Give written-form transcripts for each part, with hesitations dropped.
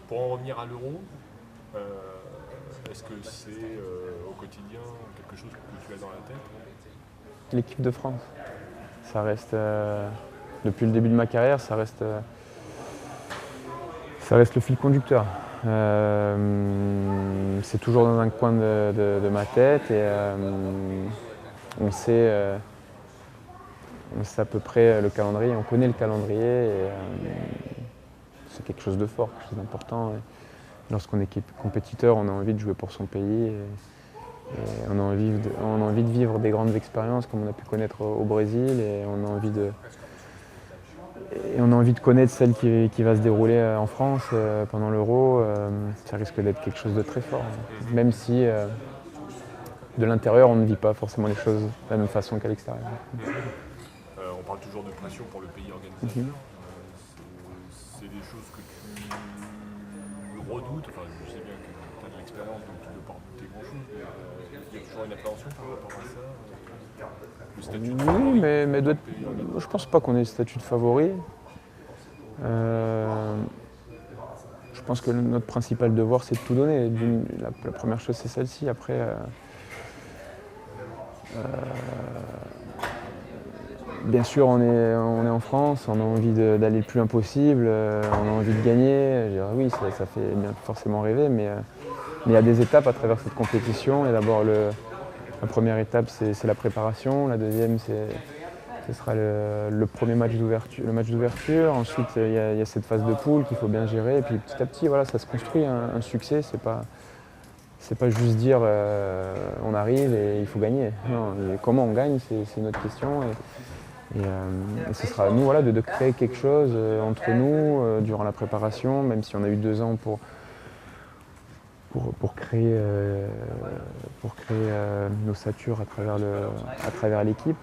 Pour en revenir à l'Euro, est-ce que c'est au quotidien quelque chose que tu as dans la tête? L'équipe de France, ça reste, depuis le début de ma carrière, ça reste le fil conducteur. C'est toujours dans un coin de ma tête et on sait à peu près le calendrier, on connaît le calendrier et c'est quelque chose de fort, quelque chose d'important. Lorsqu'on est compétiteur, on a envie de jouer pour son pays et on a envie de vivre des grandes expériences comme on a pu connaître au Brésil et on a envie de connaître celle qui va se dérouler en France pendant l'Euro. Ça risque d'être quelque chose de très fort, même si de l'intérieur on ne vit pas forcément les choses de la même façon qu'à l'extérieur. On parle toujours de pression pour le pays organisateur. C'est des choses que tu redoutes. Enfin, je sais bien que tu as de l'expérience, donc tu ne veux pas redouter grand-chose. Il y a toujours une appréhension par rapport à ça. Le statut de favori. Oui, mais je pense pas qu'on ait le statut de favori. Je pense que notre principal devoir, c'est de tout donner. La première chose, c'est celle-ci. Après, bien sûr, on est en France, on a envie d'aller le plus loin possible, on a envie de gagner. Je dirais, oui, ça fait bien forcément rêver, mais il y a des étapes à travers cette compétition. Et d'abord, la première étape, c'est la préparation. La deuxième, ce sera le premier match d'ouverture. Ensuite, il y a cette phase de poule qu'il faut bien gérer. Et puis petit à petit, voilà, ça se construit un succès. C'est pas juste dire on arrive et il faut gagner. Non, comment on gagne, c'est une autre question. Et ce sera à nous, voilà, de créer quelque chose entre nous durant la préparation, même si on a eu 2 ans pour créer l'ossature à travers l'équipe.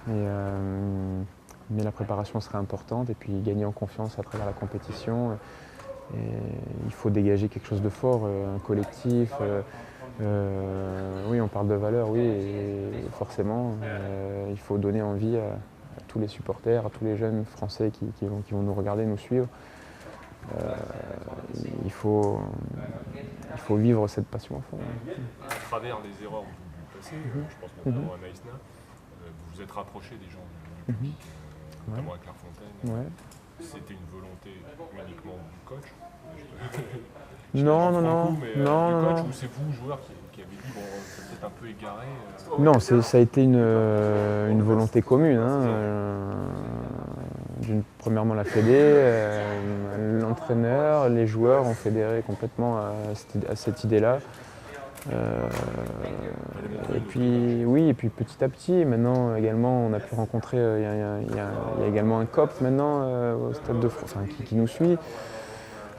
Mais la préparation serait importante et puis gagner en confiance à travers la compétition. Et il faut dégager quelque chose de fort, un collectif. Oui, on parle de valeurs, oui, et forcément, il faut donner envie à tous les supporters, à tous les jeunes Français qui vont nous regarder, nous suivre. Il faut vivre cette passion à fond. À travers les erreurs du passé, je pense notamment à Naïsna, vous vous êtes rapproché des gens du public, notamment à Clairefontaine. Ouais. C'était une volonté uniquement du coach? Non. Du coach, ou c'est vous, joueurs, qui avez dit bon, c'est peut-être un peu égaré? Non, ça a été une volonté commune. Premièrement la Fédé, l'entraîneur, les joueurs ont fédéré complètement à cette idée-là. Et puis petit à petit, maintenant également, on a pu rencontrer, il y a également un COP maintenant au Stade de France, qui nous suit,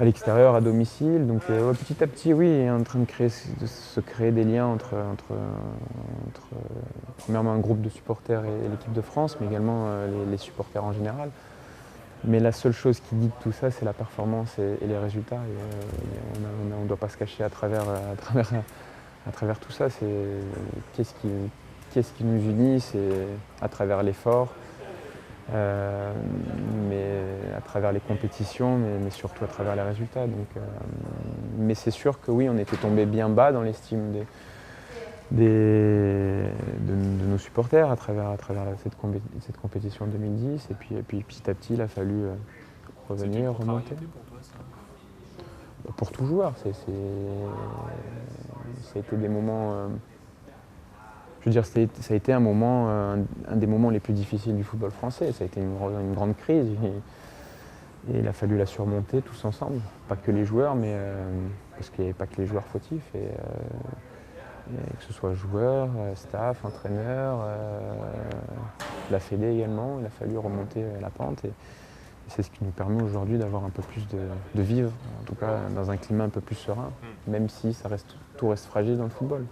à l'extérieur, à domicile. Donc petit à petit, oui, il est en train de se créer des liens entre premièrement un groupe de supporters et l'équipe de France, mais également les supporters en général. Mais la seule chose qui guide tout ça, c'est la performance et les résultats. Et on ne doit pas se cacher à travers tout ça. C'est qu'est-ce qui nous unit, c'est à travers l'effort, mais à travers les compétitions, mais surtout à travers les résultats. Donc, mais c'est sûr que oui, on était tombé bien bas dans l'estime de nos supporters à travers cette compétition 2010. Et puis petit à petit, il a fallu revenir, remonter. Pour toi, ça? Pour tout joueur, ça a été des moments. Je veux dire, ça a été un des moments les plus difficiles du football français. Ça a été une grande crise et il a fallu la surmonter tous ensemble. Pas que les joueurs, mais parce qu'il n'y avait pas que les joueurs fautifs. Et que ce soit joueurs, staff, entraîneurs, la Fédé également, il a fallu remonter la pente. Et c'est ce qui nous permet aujourd'hui d'avoir un peu plus de vivre, en tout cas dans un climat un peu plus serein, même si tout reste fragile dans le football.